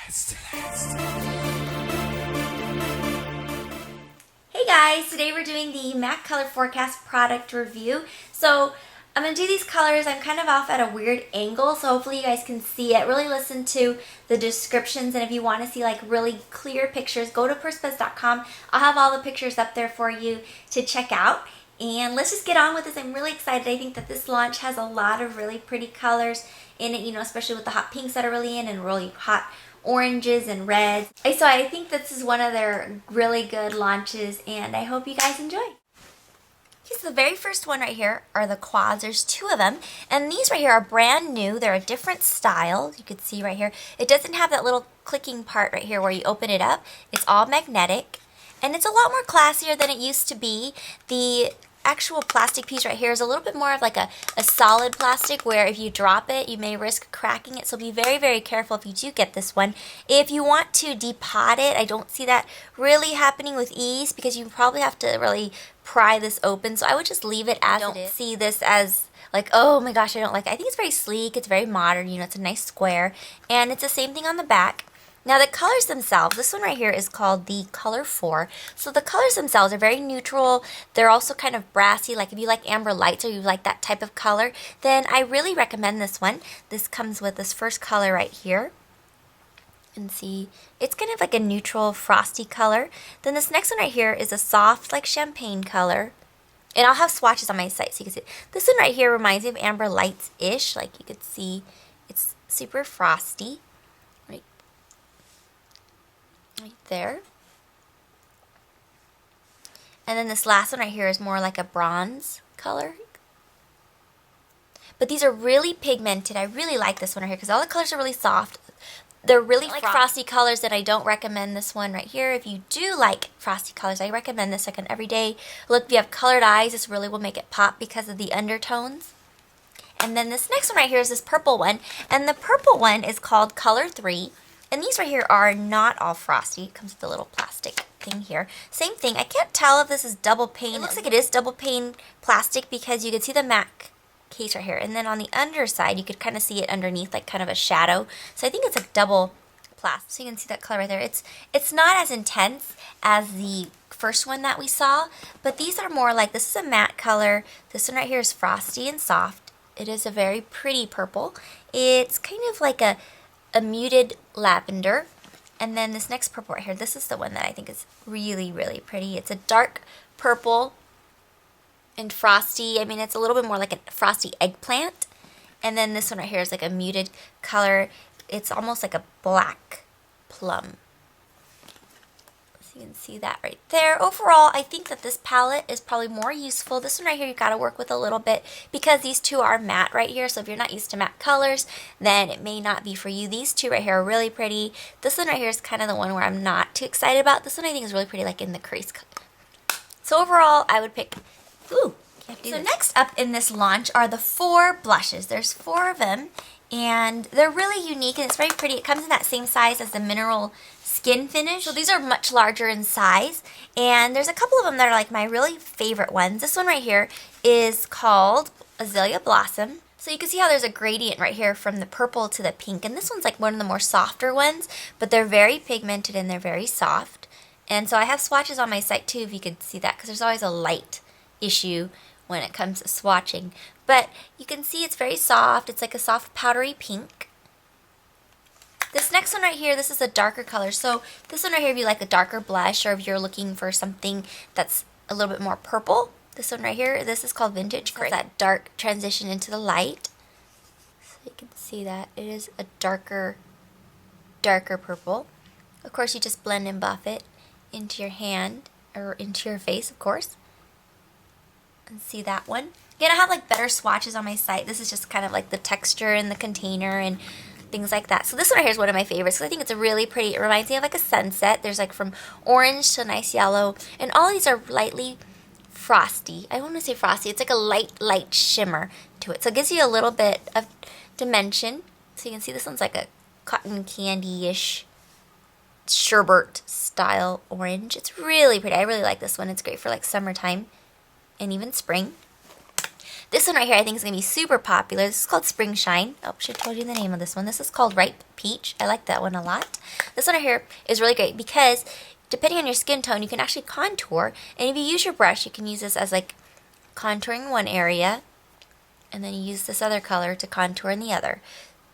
Hey guys, today we're doing the MAC Color Forecast product review. So I'm going to do these colors. I'm kind of off at a weird angle, so hopefully you guys can see it. Really listen to the descriptions, and if you want to see like really clear pictures, go to pursebuzz.com. I'll have all the pictures up there for you to check out. And let's just get on with this. I'm really excited. I think that this launch has a lot of really pretty colors in it, you know, especially with the hot pinks that are really in and really hot oranges and reds. So I think this is one of their really good launches, and I hope you guys enjoy. Okay, so the very first one right here are the quads. There's two of them, and these right here are brand new. They're a different style. You can see right here. It doesn't have that little clicking part right here where you open it up. It's all magnetic, and it's a lot more classier than it used to be. The actual plastic piece right here is a little bit more of like a solid plastic where if you drop it, you may risk cracking it. So be very, very careful if you do get this one. If you want to depot it, I don't see that really happening with ease because you probably have to really pry this open. So I would just leave it as it is. See this as like, oh my gosh, I don't like it. I think it's very sleek. It's very modern. You know, it's a nice square. And it's the same thing on the back. Now the colors themselves, this one right here is called the Color 4. So the colors themselves are very neutral. They're also kind of brassy. Like if you like amber lights or you like that type of color, then I really recommend this one. This comes with this first color right here. And see, it's kind of like a neutral frosty color. Then this next one right here is a soft like champagne color. And I'll have swatches on my site so you can see. This one right here reminds me of amber lights-ish. Like you could see it's super frosty. Right there. And then this last one right here is more like a bronze color. But these are really pigmented. I really like this one right here because all the colors are really soft. They're really like frosty colors, and I don't recommend this one right here. If you do like frosty colors, I recommend this like an everyday look. If you have colored eyes, this really will make it pop because of the undertones. And then this next one right here is this purple one. And the purple one is called Color 3. And these right here are not all frosty. It comes with a little plastic thing here. Same thing. I can't tell if this is double pane. It looks like it is double pane plastic because you can see the MAC case right here. And then on the underside, you could kind of see it underneath, like kind of a shadow. So I think it's a double plastic. So you can see that color right there. It's not as intense as the first one that we saw, but these are more like, this is a matte color. This one right here is frosty and soft. It is a very pretty purple. It's kind of like a muted lavender. And then this next purple right here, this is the one that I think is really, really pretty. It's a dark purple and frosty. I mean, it's a little bit more like a frosty eggplant. And then this one right here is like a muted color. It's almost like a black plum. You can see that right there. Overall, I think that this palette is probably more useful. This one right here, you got to work with a little bit because these two are matte right here. So if you're not used to matte colors, then it may not be for you. These two right here are really pretty. This one right here is kind of the one where I'm not too excited about. This one I think is really pretty, like in the crease color. So overall, I would pick, ooh, can't do this. So next up in this launch are the 4 blushes. There's 4 of them, and they're really unique, and it's very pretty. It comes in that same size as the Mineral Skin Finish. So these are much larger in size, and there's a couple of them that are like my really favorite ones. This one right here is called Azalea Blossom. So you can see how there's a gradient right here from the purple to the pink, and this one's like one of the more softer ones, but they're very pigmented and they're very soft. And so I have swatches on my site too, if you could see that, because there's always a light issue when it comes to swatching. But you can see it's very soft. It's like a soft powdery pink. This next one right here, this is a darker color. So this one right here, if you like a darker blush or if you're looking for something that's a little bit more purple, this one right here, this is called Vintage Gray. That dark transition into the light. So you can see that. It is a darker purple. Of course, you just blend and buff it into your hand or into your face, of course. And see that one. Again, I have like better swatches on my site. This is just kind of like the texture in the container and things like that. So this one right here is one of my favorites because I think it's a really pretty, it reminds me of like a sunset. There's like from orange to a nice yellow, and all these are lightly frosty. I want to say frosty. It's like a light shimmer to it. So it gives you a little bit of dimension. So you can see this one's like a cotton candy-ish sherbet style orange. It's really pretty. I really like this one. It's great for like summertime and even spring. This one right here I think is going to be super popular. This is called Spring Shine. Oh, should have told you the name of this one. This is called Ripe Peach. I like that one a lot. This one right here is really great because depending on your skin tone, you can actually contour. And if you use your brush, you can use this as like contouring one area, and then you use this other color to contour in the other.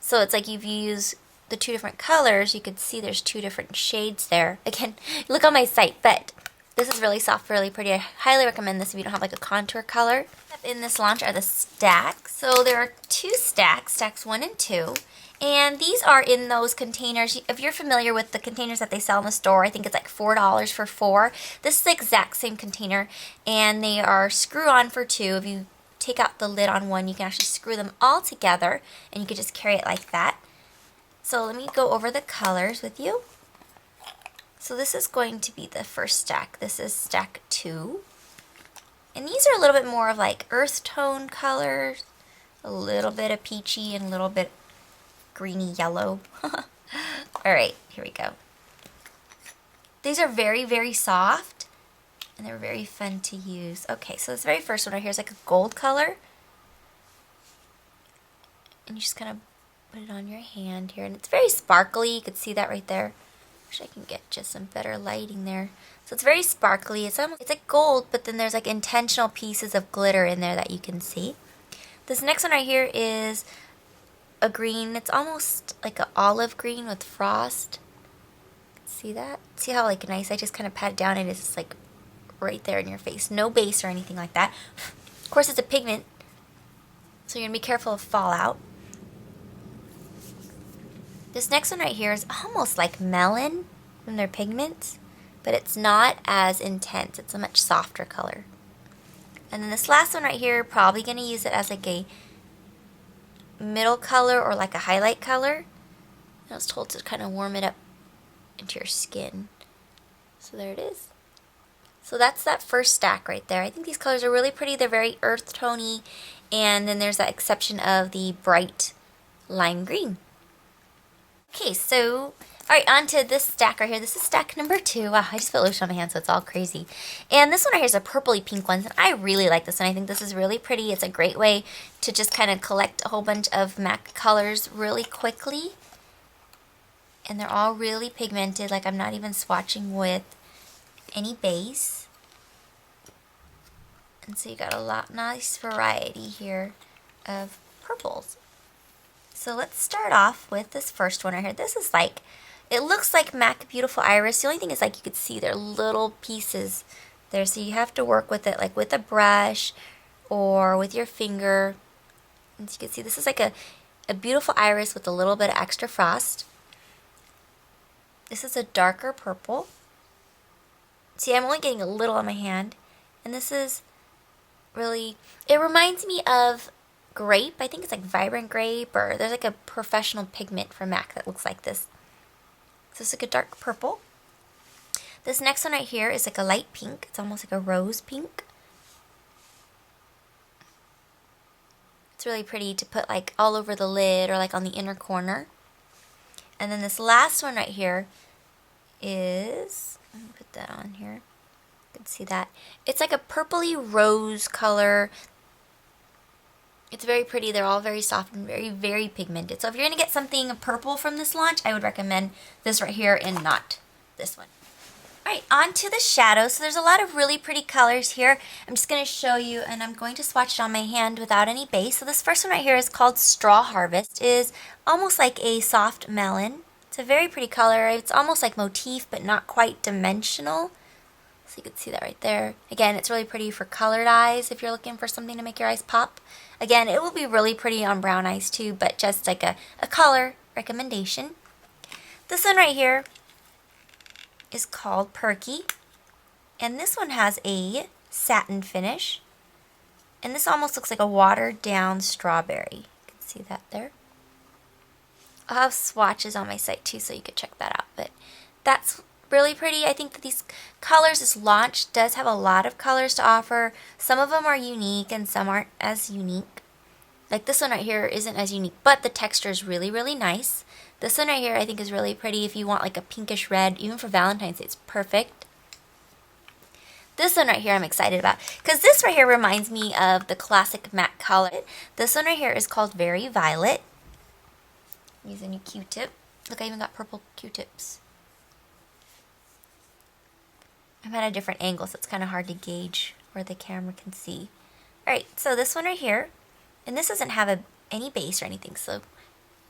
So it's like if you use the two different colors, you could see there's two different shades there. Again, look on my site, but this is really soft, really pretty. I highly recommend this if you don't have like a contour color. In this launch are the stacks. So there are two stacks, stacks 1 and 2. And these are in those containers. If you're familiar with the containers that they sell in the store, I think it's like $4 for 4. This is the exact same container, and they are screw-on for 2. If you take out the lid on one, you can actually screw them all together, and you could just carry it like that. So let me go over the colors with you. So this is going to be the first stack. This is stack 2. And these are a little bit more of like earth tone colors, a little bit of peachy and a little bit greeny yellow. Alright, here we go. These are very, very soft, and they're very fun to use. Okay, so this very first one right here is like a gold color. And you just kind of put it on your hand here, and it's very sparkly. You could see that right there. Wish I can get just some better lighting there. So it's very sparkly. It's like gold, but then there's like intentional pieces of glitter in there that you can see. This next one right here is a green. It's almost like an olive green with frost. See that? See how like nice I just kind of pat it down and it's just like right there in your face. No base or anything like that. Of course, it's a pigment, so you're going to be careful of fallout. This next one right here is almost like melon from their pigments, but it's not as intense. It's a much softer color. And then this last one right here, probably going to use it as like a middle color or like a highlight color. I was told to kind of warm it up into your skin. So there it is. So that's that first stack right there. I think these colors are really pretty. They're very earth tony. And then there's that exception of the bright lime green. Okay, so, alright, on to this stack right here. This is stack number 2. Wow, I just put lotion on my hand, so it's all crazy. And this one right here is a purpley pink one. And I really like this one. I think this is really pretty. It's a great way to just kind of collect a whole bunch of MAC colors really quickly. And they're all really pigmented. Like, I'm not even swatching with any base. And so you got a nice variety here of purples. So let's start off with this first one right here. This is like, it looks like MAC Beautiful Iris. The only thing is like you could see there are little pieces there. So you have to work with it like with a brush or with your finger. As you can see, this is like a beautiful iris with a little bit of extra frost. This is a darker purple. See, I'm only getting a little on my hand. And this is really, it reminds me of grape. I think it's like vibrant grape, or there's like a professional pigment from MAC that looks like this. So it's like a dark purple. This next one right here is like a light pink. It's almost like a rose pink. It's really pretty to put like all over the lid or like on the inner corner. And then this last one right here is, let me put that on here. You can see that. It's like a purpley rose color. It's very pretty. They're all very soft and very, very pigmented. So if you're going to get something purple from this launch, I would recommend this right here and not this one. Alright, on to the shadows. So there's a lot of really pretty colors here. I'm just going to show you, and I'm going to swatch it on my hand without any base. So this first one right here is called Straw Harvest. It is almost like a soft melon. It's a very pretty color. It's almost like motif, but not quite dimensional. So you can see that right there. Again, it's really pretty for colored eyes if you're looking for something to make your eyes pop. Again, it will be really pretty on brown eyes too, but just like a color recommendation. This one right here is called Perky. And this one has a satin finish. And this almost looks like a watered down strawberry. You can see that there. I'll have swatches on my site too, so you could check that out. But that's really pretty. I think that these colors, this launch does have a lot of colors to offer. Some of them are unique and some aren't as unique. Like this one right here isn't as unique, but the texture is really, really nice. This one right here I think is really pretty if you want like a pinkish red. Even for Valentine's Day, it's perfect. This one right here I'm excited about because this right here reminds me of the classic MAC color. This one right here is called Very Violet. I'm using a Q-tip. Look, I even got purple Q-tips. I'm at a different angle, so it's kind of hard to gauge where the camera can see. Alright, so this one right here, and this doesn't have any base or anything, so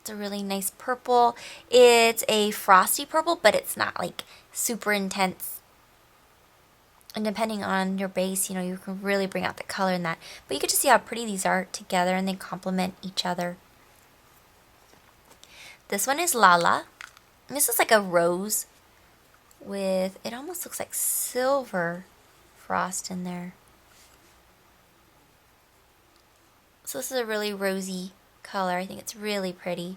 it's a really nice purple. It's a frosty purple, but it's not like super intense. And depending on your base, you know, you can really bring out the color in that. But you get to see how pretty these are together, and they complement each other. This one is Lala. And this is like a rose with, it almost looks like silver frost in there. So this is a really rosy color. I think it's really pretty.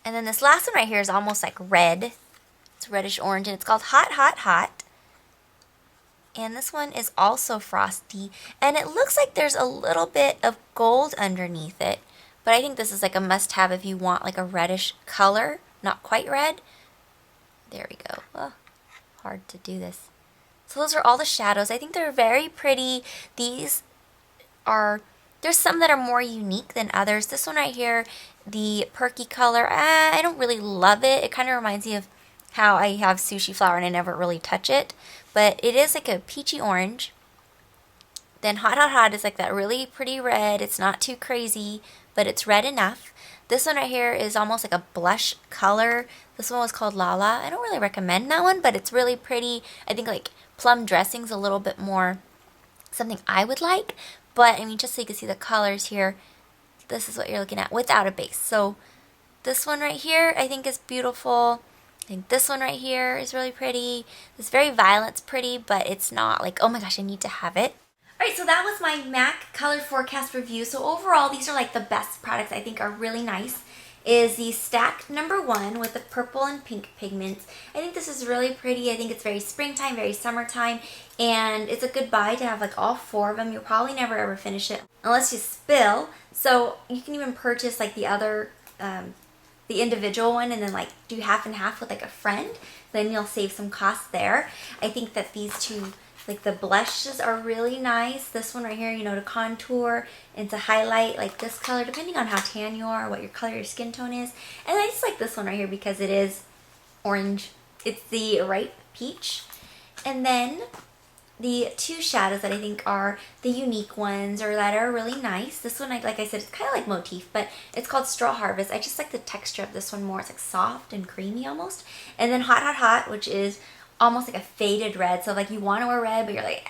And then this last one right here is almost like red. It's reddish orange, and it's called Hot Hot Hot. And this one is also frosty, and it looks like there's a little bit of gold underneath it. But I think this is like a must-have if you want like a reddish color, not quite red. There we go. Oh, hard to do this. So those are all the shadows. I think they're very pretty. These are, there's some that are more unique than others. This one right here, the perky color, I don't really love it. It kind of reminds me of how I have sushi flour and I never really touch it. But it is like a peachy orange. Then Hot Hot Hot is like that really pretty red. It's not too crazy, but it's red enough. This one right here is almost like a blush color. This one was called Lala. I don't really recommend that one, but it's really pretty. I think like plum dressing's a little bit more something I would like. But I mean, just so you can see the colors here, this is what you're looking at without a base. So this one right here I think is beautiful. I think this one right here is really pretty. This very violet's pretty, but it's not like, oh my gosh, I need to have it. Alright, so that was my MAC color forecast review. So overall, these are like the best products I think are really nice. Is the stack number 1 with the purple and pink pigments. I think this is really pretty. I think it's very springtime, very summertime, and it's a good buy to have like all 4 of them. You'll probably never ever finish it unless you spill. So you can even purchase like the other, the individual one, and then like do half and half with like a friend. Then you'll save some cost there. I think that these two, like the blushes, are really nice. This one right here, you know, to contour and to highlight like this color, depending on how tan you are, what your color, your skin tone is. And I just like this one right here because it is orange. It's the ripe peach. And then the 2 shadows that I think are the unique ones, or that are really nice. This one, like I said, it's kind of like motif, but it's called Straw Harvest. I just like the texture of this one more. It's like soft and creamy almost. And then Hot Hot Hot, which is almost like a faded red. So like you want to wear red, but you're like,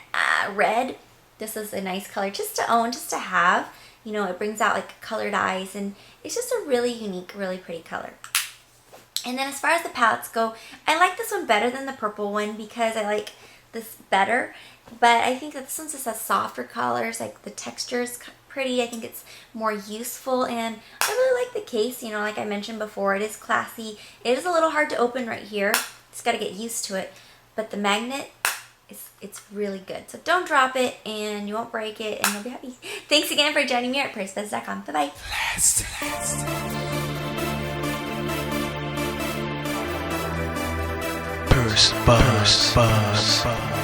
red. This is a nice color just to own, just to have. You know, it brings out like colored eyes, and it's just a really unique, really pretty color. And then as far as the palettes go, I like this one better than the purple one because I like this better. But I think that this one just has softer colors, like the texture is pretty. I think it's more useful, and I really like the case. You know, like I mentioned before, it is classy. It is a little hard to open right here. Just got to get used to it. But the magnet, it's really good. So don't drop it, and you won't break it, and you'll be happy. Thanks again for joining me at Pursebuzz.com. Bye-bye. Pursebuzz.